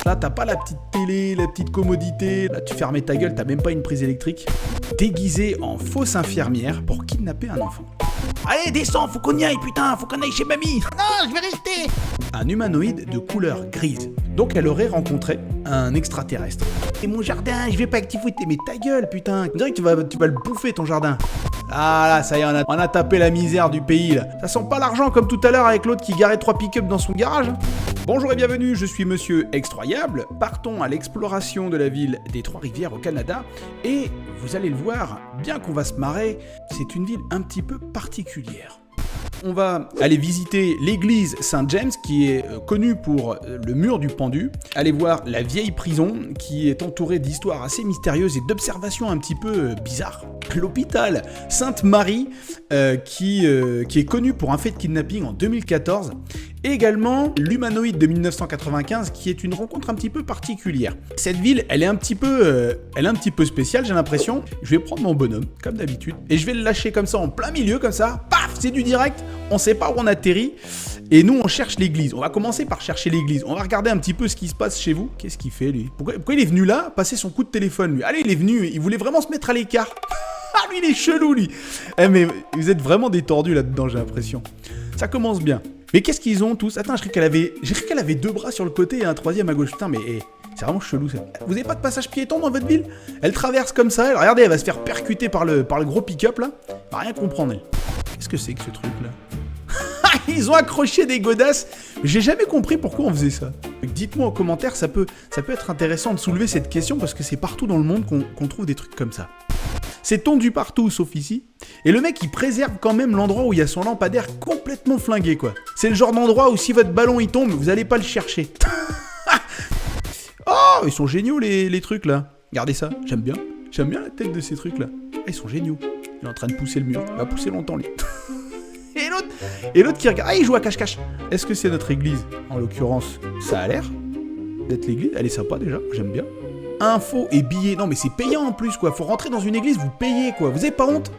Là, t'as pas la petite télé, la petite commodité. Là, tu fermais ta gueule, t'as même pas une prise électrique. Déguisé en fausse infirmière pour kidnapper un enfant. Allez, descends, faut qu'on y aille, putain, faut qu'on aille chez mamie. Non, je vais rester. Un humanoïde de couleur grise. Donc elle aurait rencontré un extraterrestre. Et mon jardin, je vais pas activer, mais ta gueule, putain. On dirait que tu vas le bouffer, ton jardin. Ah là, ça y est, on a tapé la misère du pays, là. Ça sent pas l'argent comme tout à l'heure avec l'autre qui garait 3 pick-up dans son garage. Bonjour et bienvenue, je suis Monsieur Extroyable. Partons à l'exploration de la ville des Trois-Rivières au Canada. Et vous allez le voir, bien qu'on va se marrer, c'est une ville un petit peu particulière. On va aller visiter l'église Saint-James qui est connue pour le mur du pendu. Aller voir la vieille prison qui est entourée d'histoires assez mystérieuses et d'observations un petit peu bizarres. L'hôpital Sainte-Marie qui est connu pour un fait de kidnapping en 2014. Et également l'humanoïde de 1995 qui est une rencontre un petit peu particulière. Cette ville, elle est un petit peu spéciale, j'ai l'impression. Je vais prendre mon bonhomme, comme d'habitude, et je vais le lâcher comme ça en plein milieu, comme ça. Paf, c'est du direct. On sait pas où on atterrit. Et nous, on cherche l'église. On va commencer par chercher l'église. On va regarder un petit peu ce qui se passe chez vous. Qu'est-ce qu'il fait, lui ? Pourquoi il est venu là, passer son coup de téléphone, lui ? Allez, il est venu, il voulait vraiment se mettre à l'écart. Ah, lui, il est chelou, lui. Eh, mais vous êtes vraiment détendus là-dedans, j'ai l'impression. Ça commence bien. Mais qu'est-ce qu'ils ont tous ? Attends, j'ai cru qu'elle avait 2 bras sur le côté et un troisième à gauche. Putain, mais c'est vraiment chelou ça. Vous avez pas de passage piéton dans votre ville ? Elle traverse comme ça, regardez, elle va se faire percuter par le gros pick-up là. Elle va rien comprendre elle. Qu'est-ce que c'est que ce truc là ? Ils ont accroché des godasses. J'ai jamais compris pourquoi on faisait ça. Dites-moi en commentaire, ça peut être intéressant de soulever cette question parce que c'est partout dans le monde qu'on trouve des trucs comme ça. C'est tondu partout, sauf ici. Et le mec, il préserve quand même l'endroit où il y a son lampadaire complètement flingué, quoi. C'est le genre d'endroit où si votre ballon, il tombe, vous allez pas le chercher. Oh, ils sont géniaux, les trucs, là. Regardez ça, j'aime bien. J'aime bien la tête de ces trucs-là. Ah, ils sont géniaux. Il est en train de pousser le mur. Il va pousser longtemps, lui. Et l'autre qui regarde. Ah, il joue à cache-cache. Est-ce que c'est notre église ? En l'occurrence, ça a l'air d'être l'église. Elle est sympa, déjà. J'aime bien. Infos et billets. Non mais c'est payant en plus quoi. Faut rentrer dans une église, vous payez quoi. Vous avez pas honte ?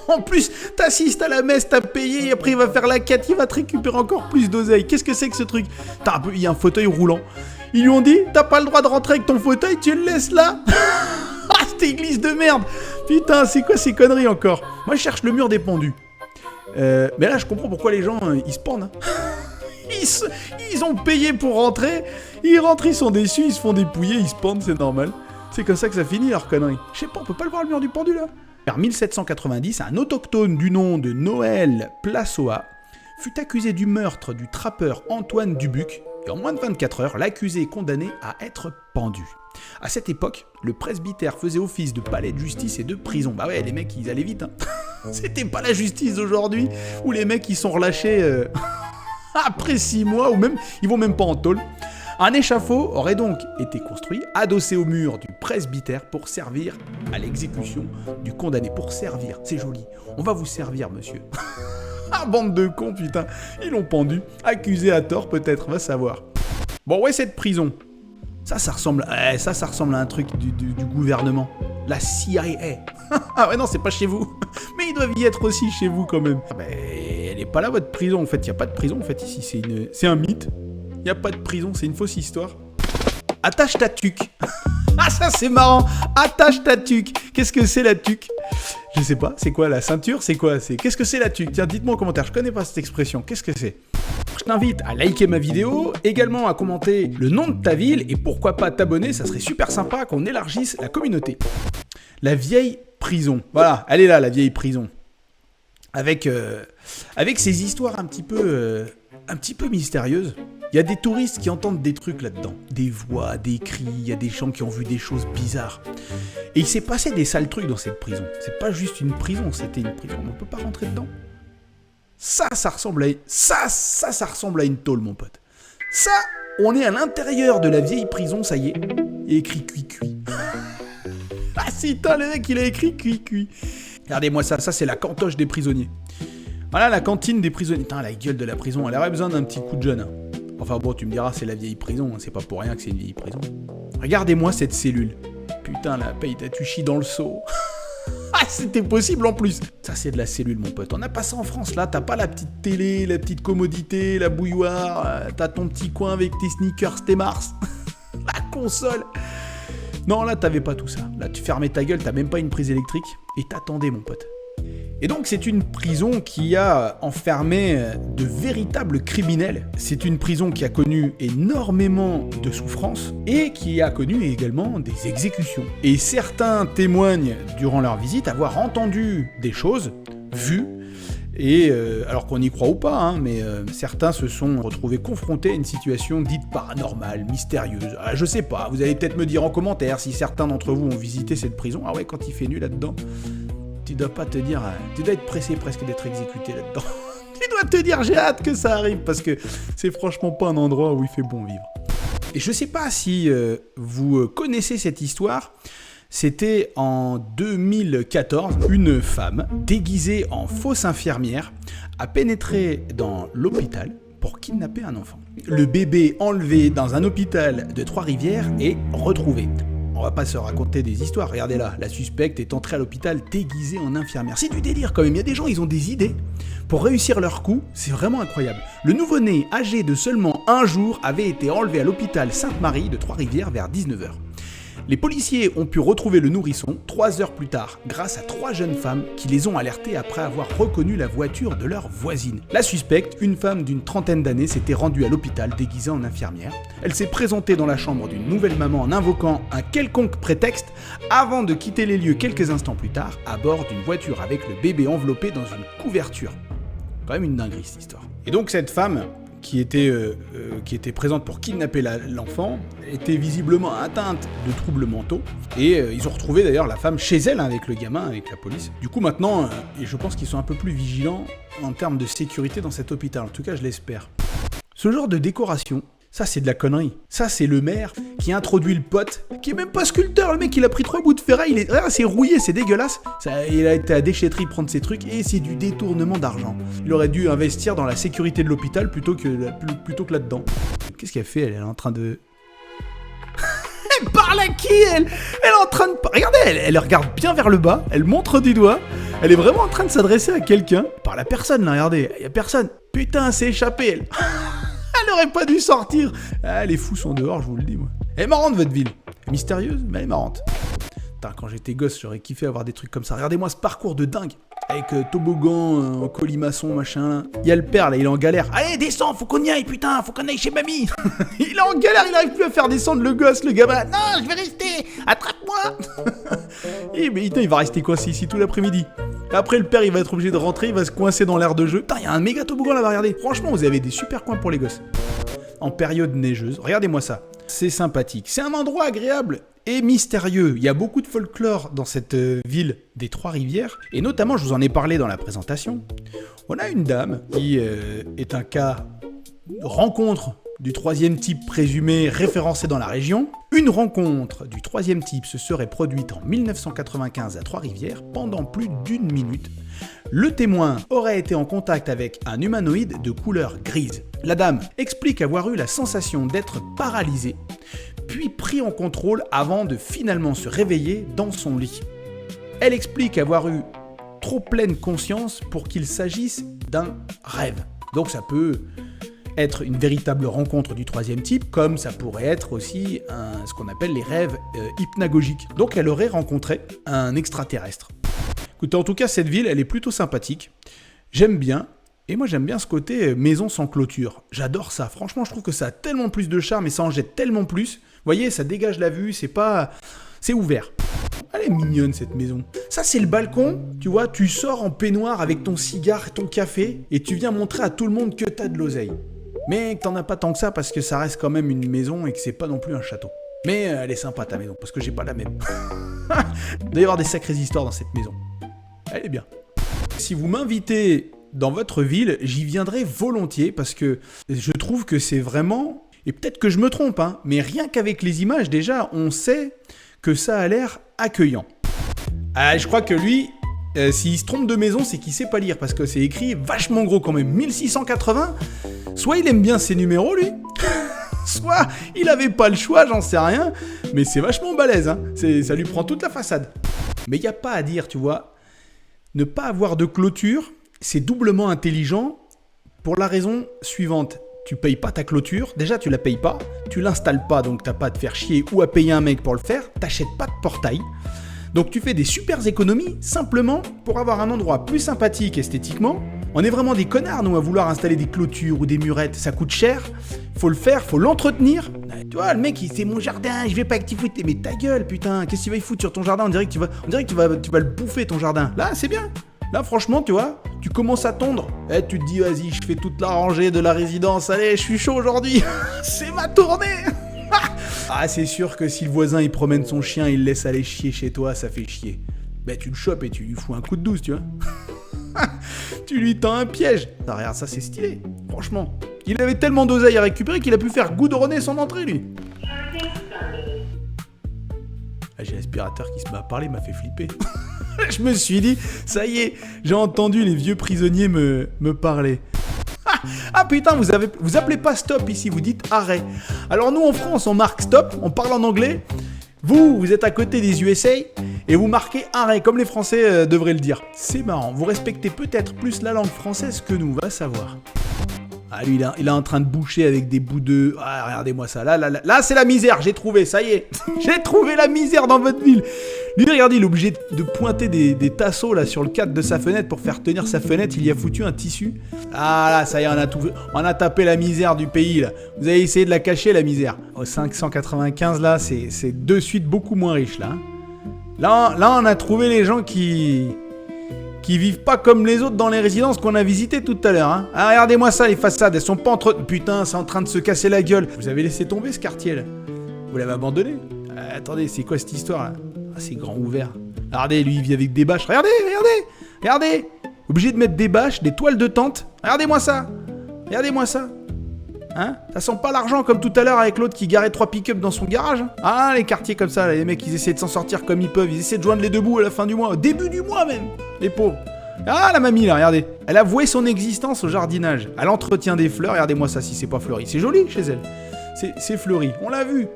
En plus, t'assistes à la messe, t'as payé, et après il va faire la quête, il va te récupérer encore plus d'oseille. Qu'est-ce que c'est que ce truc ? Il y a un fauteuil roulant. Ils lui ont dit, t'as pas le droit de rentrer avec ton fauteuil, tu le laisses là. Ah, cette église de merde. Putain, c'est quoi ces conneries encore ? Moi je cherche le mur des pendus. Mais là je comprends pourquoi les gens, ils se pendent. Ils ont payé pour rentrer, ils rentrent, ils sont déçus, ils se font dépouiller, ils se pendent, c'est normal. C'est comme ça que ça finit leur connerie. Je sais pas, on peut pas le voir le mur du pendu là. Vers 1790, un autochtone du nom de Noël Plasoa fut accusé du meurtre du trappeur Antoine Dubuc, et en moins de 24 heures, l'accusé est condamné à être pendu. À cette époque, le presbytère faisait office de palais de justice et de prison. Bah ouais, les mecs, ils allaient vite, hein. C'était pas la justice d'aujourd'hui, où les mecs, ils sont relâchés... Après 6 mois, ou même, ils vont même pas en tôle. Un échafaud aurait donc été construit, adossé au mur du presbytère pour servir à l'exécution du condamné. Pour servir, c'est joli. On va vous servir, monsieur. Ah, bande de cons, putain. Ils l'ont pendu. Accusé à tort, peut-être, va savoir. Bon, ouais, cette prison. Ça ressemble à un truc du gouvernement. La CIA. Ah ouais, non, c'est pas chez vous. Mais ils doivent y être aussi chez vous, quand même. Ah ben, elle est pas là, votre prison. En fait, il n'y a pas de prison. En fait, ici, c'est un mythe. Il n'y a pas de prison, c'est une fausse histoire. Attache ta tuque. Ah, ça, c'est marrant. Attache ta tuque. Qu'est-ce que c'est, la tuque ? Je sais pas. C'est quoi, la ceinture ? C'est quoi ? Qu'est-ce que c'est, la tuque ? Tiens, dites-moi en commentaire. Je connais pas cette expression. Qu'est-ce que c'est ? Je t'invite à liker ma vidéo, également à commenter le nom de ta ville et pourquoi pas t'abonner, ça serait super sympa qu'on élargisse la communauté. La vieille prison. Voilà, elle est là, la vieille prison. Avec ces histoires un petit peu mystérieuses. Il y a des touristes qui entendent des trucs là-dedans. Des voix, des cris, il y a des gens qui ont vu des choses bizarres. Et il s'est passé des sales trucs dans cette prison. C'est pas juste une prison, c'était une prison. On ne peut pas rentrer dedans. Ça ressemble à une tôle, mon pote. Ça, on est à l'intérieur de la vieille prison, ça y est. Il y a écrit cuit-cuit. Ah si, le mec, il a écrit cuit-cuit. Regardez-moi ça c'est la cantoche des prisonniers. Voilà la cantine des prisonniers. Putain, la gueule de la prison, elle aurait besoin d'un petit coup de jeune. Hein. Enfin bon, tu me diras, c'est la vieille prison, hein. C'est pas pour rien que c'est une vieille prison. Regardez-moi cette cellule. Putain, la paye, tu chies dans le seau. C'était possible en plus. Ça, c'est de la cellule, mon pote. On n'a pas ça en France, là. T'as pas la petite télé, la petite commodité, la bouilloire. T'as ton petit coin avec tes sneakers, tes Mars. La console. Non, là, t'avais pas tout ça. Là, tu fermais ta gueule, t'as même pas une prise électrique. Et t'attendais, mon pote. Et donc, c'est une prison qui a enfermé de véritables criminels. C'est une prison qui a connu énormément de souffrances et qui a connu également des exécutions. Et certains témoignent durant leur visite avoir entendu des choses, vues, et alors qu'on y croit ou pas, hein, mais certains se sont retrouvés confrontés à une situation dite paranormale, mystérieuse. Je sais pas, vous allez peut-être me dire en commentaire si certains d'entre vous ont visité cette prison. Ah ouais, quand il fait nuit là-dedans, tu dois pas te dire, tu dois être pressé presque d'être exécuté là-dedans. Tu dois te dire, j'ai hâte que ça arrive, parce que c'est franchement pas un endroit où il fait bon vivre. Et je sais pas si vous connaissez cette histoire. C'était en 2014, une femme déguisée en fausse infirmière a pénétré dans l'hôpital pour kidnapper un enfant. Le bébé enlevé dans un hôpital de Trois-Rivières est retrouvé. On va pas se raconter des histoires, regardez là, la suspecte est entrée à l'hôpital déguisée en infirmière. C'est du délire quand même, il y a des gens, ils ont des idées pour réussir leur coup, c'est vraiment incroyable. Le nouveau-né, âgé de seulement 1 jour, avait été enlevé à l'hôpital Sainte-Marie de Trois-Rivières vers 19h. Les policiers ont pu retrouver le nourrisson 3 heures plus tard, grâce à 3 jeunes femmes qui les ont alertés après avoir reconnu la voiture de leur voisine. La suspecte, une femme d'une trentaine d'années, s'était rendue à l'hôpital déguisée en infirmière. Elle s'est présentée dans la chambre d'une nouvelle maman en invoquant un quelconque prétexte avant de quitter les lieux quelques instants plus tard à bord d'une voiture avec le bébé enveloppé dans une couverture. Quand même une dinguerie cette histoire. Et donc cette femme qui était présente pour kidnapper l'enfant, était visiblement atteinte de troubles mentaux. Et ils ont retrouvé d'ailleurs la femme chez elle, avec le gamin, avec la police. Du coup maintenant, et je pense qu'ils sont un peu plus vigilants en termes de sécurité dans cet hôpital. En tout cas, je l'espère. Ce genre de décoration, ça c'est de la connerie. Ça c'est le maire qui introduit le pote, qui est même pas sculpteur, le mec il a pris 3 bouts de ferraille, c'est rouillé, c'est dégueulasse. Il a été à la déchetterie prendre ses trucs et c'est du détournement d'argent. Il aurait dû investir dans la sécurité de l'hôpital plutôt que là-dedans. Qu'est-ce qu'elle fait? Elle est en train de... Elle parle à qui elle est en train de... Regardez, elle regarde bien vers le bas, elle montre du doigt, elle est vraiment en train de s'adresser à quelqu'un. Par la personne là, regardez, il y a personne. Putain, elle s'est échappée elle. Elle aurait pas dû sortir. Ah, les fous sont dehors, je vous le dis, moi. Elle est marrante, votre ville. Mystérieuse, mais elle est marrante. Putain, quand j'étais gosse, j'aurais kiffé avoir des trucs comme ça. Regardez-moi ce parcours de dingue. Avec toboggan, en colimaçon, machin, là. Il y a le père, là, il est en galère. Allez, descends, faut qu'on y aille, putain, faut qu'on aille chez mamie. Il est en galère, il n'arrive plus à faire descendre le gosse, le gamin. Non, je vais rester, attrape-moi. Et mais putain, il va rester coincé ici tout l'après-midi. Après, le père, il va être obligé de rentrer, il va se coincer dans l'air de jeu. Putain, il y a un méga toboggan là-bas, regardez. Franchement, vous avez des super coins pour les gosses. En période neigeuse, regardez-moi ça. C'est sympathique. C'est un endroit agréable et mystérieux. Il y a beaucoup de folklore dans cette ville des Trois-Rivières. Et notamment, je vous en ai parlé dans la présentation. On a une dame qui est un cas de rencontre du 3e type présumé référencé dans la région. Une rencontre du 3e type se serait produite en 1995 à Trois-Rivières pendant plus d'1 minute. Le témoin aurait été en contact avec un humanoïde de couleur grise. La dame explique avoir eu la sensation d'être paralysée, puis pris en contrôle avant de finalement se réveiller dans son lit. Elle explique avoir eu trop pleine conscience pour qu'il s'agisse d'un rêve. Donc ça peut être une véritable rencontre du 3e type, comme ça pourrait être aussi ce qu'on appelle les rêves hypnagogiques. Donc elle aurait rencontré un extraterrestre. Écoutez, en tout cas, cette ville, elle est plutôt sympathique. J'aime bien. Et moi, j'aime bien ce côté maison sans clôture. J'adore ça. Franchement, je trouve que ça a tellement plus de charme et ça en jette tellement plus. Vous voyez, ça dégage la vue, c'est ouvert. Elle est mignonne, cette maison. Ça, c'est le balcon. Tu vois, tu sors en peignoir avec ton cigare et ton café et tu viens montrer à tout le monde que t'as de l'oseille. Mais que t'en as pas tant que ça parce que ça reste quand même une maison et que c'est pas non plus un château. Mais elle est sympa, ta maison, parce que j'ai pas la même. Il doit y avoir des sacrées histoires dans cette maison. Elle est bien. Si vous m'invitez dans votre ville, j'y viendrai volontiers parce que je trouve que c'est vraiment... Et peut-être que je me trompe, hein, mais rien qu'avec les images, déjà, on sait que ça a l'air accueillant. Ah, je crois que lui, s'il se trompe de maison, c'est qu'il sait pas lire parce que c'est écrit vachement gros quand même. 1680, soit il aime bien ses numéros, lui, soit il avait pas le choix, j'en sais rien, mais c'est vachement balèze, hein. Ça lui prend toute la façade. Mais il n'y a pas à dire, tu vois. Ne pas avoir de clôture, c'est doublement intelligent pour la raison suivante. Tu payes pas ta clôture, déjà tu la payes pas, tu l'installes pas, donc t'as pas à te faire chier ou à payer un mec pour le faire, t'achètes pas de portail. Donc tu fais des super économies simplement pour avoir un endroit plus sympathique esthétiquement. On est vraiment des connards, nous, à vouloir installer des clôtures ou des murettes, ça coûte cher, faut le faire, faut l'entretenir. Tu vois, le mec, c'est mon jardin, je vais pas que tu foutes, mais ta gueule, putain, qu'est-ce qu'il va y foutre sur ton jardin? On dirait que tu vas le bouffer ton jardin. Là, c'est bien. Là, franchement, tu vois, tu commences à tondre. Tu te dis, vas-y, je fais toute la rangée de la résidence. Allez, je suis chaud aujourd'hui. C'est ma tournée. Ah, c'est sûr que si le voisin, il promène son chien, il le laisse aller chier chez toi, ça fait chier. Ben, tu le chopes et tu lui fous un coup de douce, tu vois. Tu lui tends un piège. Ah, regarde, ça, c'est stylé. Franchement. Il avait tellement d'oseille à récupérer qu'il a pu faire goudronner son entrée, lui. Ah, j'ai l'aspirateur qui se met à parler, m'a fait flipper. Je me suis dit, ça y est, j'ai entendu les vieux prisonniers me parler. Ah putain, vous appelez pas stop ici, vous dites arrêt. Alors nous en France, on marque stop, on parle en anglais. Vous êtes à côté des USA et vous marquez arrêt, comme les Français devraient le dire. C'est marrant, vous respectez peut-être plus la langue française que nous, va savoir. Ah lui, il est en train de boucher avec des bouts de... Ah, regardez-moi ça, là c'est la misère, j'ai trouvé, ça y est. J'ai trouvé la misère dans votre ville. Lui, regardez, il est obligé de pointer des tasseaux là sur le cadre de sa fenêtre pour faire tenir sa fenêtre. Il y a foutu un tissu. Ah là, ça y est, on a tapé la misère du pays là. Vous avez essayé de la cacher, la misère. Au 595 là, c'est de suite beaucoup moins riche là. Là, on a trouvé les gens qui vivent pas comme les autres dans les résidences qu'on a visitées tout à l'heure. Hein. Ah, regardez-moi ça, les façades, elles sont pas entre... Putain, c'est en train de se casser la gueule. Vous avez laissé tomber ce quartier là. Vous l'avez abandonné. Attendez, c'est quoi cette histoire là? Ah, c'est grand ouvert. Regardez, lui, il vit avec des bâches. Regardez. Obligé de mettre des bâches, des toiles de tente. Regardez-moi ça. Hein? Ça sent pas l'argent comme tout à l'heure avec l'autre qui garait 3 pick-up dans son garage. Ah, les quartiers comme ça, là, les mecs, ils essaient de s'en sortir comme ils peuvent. Ils essaient de joindre les deux bouts à la fin du mois, au début du mois même. Les pauvres. Ah, la mamie, là, regardez. Elle a voué son existence au jardinage. Elle entretient des fleurs. Regardez-moi ça, si c'est pas fleuri. C'est joli chez elle. C'est fleuri. On l'a vu.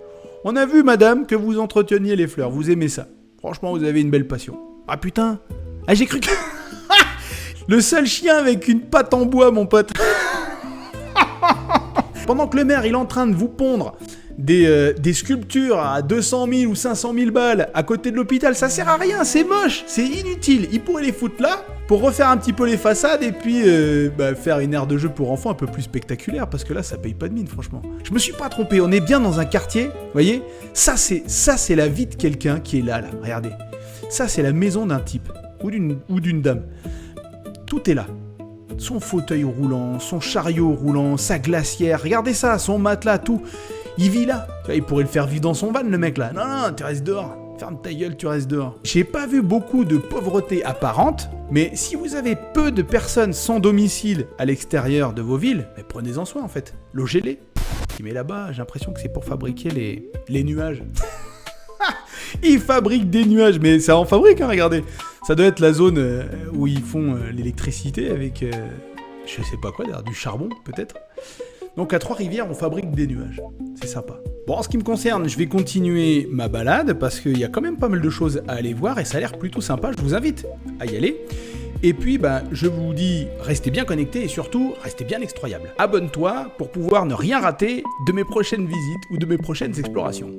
On a vu, madame, que vous entreteniez les fleurs. Vous aimez ça. Franchement, vous avez une belle passion. Ah putain. Ah, j'ai cru que... Le seul chien avec une patte en bois, mon pote. Pendant que le maire, il est en train de vous pondre des sculptures à 200 000 ou 500 000 balles à côté de l'hôpital, ça sert à rien, c'est moche, c'est inutile. Il pourrait les foutre là pour refaire un petit peu les façades et puis faire une aire de jeu pour enfants un peu plus spectaculaire, parce que là, ça paye pas de mine, franchement. Je me suis pas trompé, on est bien dans un quartier, vous voyez. Ça, c'est la vie de quelqu'un qui est là, regardez. Ça, c'est la maison d'un type ou d'une dame. Tout est là. Son fauteuil roulant, son chariot roulant, sa glacière, regardez ça, son matelas, tout. Il vit là. Tu vois, il pourrait le faire vivre dans son van, le mec là. Non, tu restes dehors. Ferme ta gueule, tu restes dehors. J'ai pas vu beaucoup de pauvreté apparente, mais si vous avez peu de personnes sans domicile à l'extérieur de vos villes, prenez-en soin en fait. Logez-les. Mais là-bas, j'ai l'impression que c'est pour fabriquer les nuages. Ils fabriquent des nuages, mais ça en fabrique, hein, regardez. Ça doit être la zone où ils font l'électricité avec, je sais pas quoi d'ailleurs, du charbon peut-être. Donc à Trois-Rivières, on fabrique des nuages. C'est sympa. Bon, en ce qui me concerne, je vais continuer ma balade parce qu'il y a quand même pas mal de choses à aller voir et ça a l'air plutôt sympa. Je vous invite à y aller. Et puis, je vous dis, restez bien connectés et surtout, restez bien extroyables. Abonne-toi pour pouvoir ne rien rater de mes prochaines visites ou de mes prochaines explorations.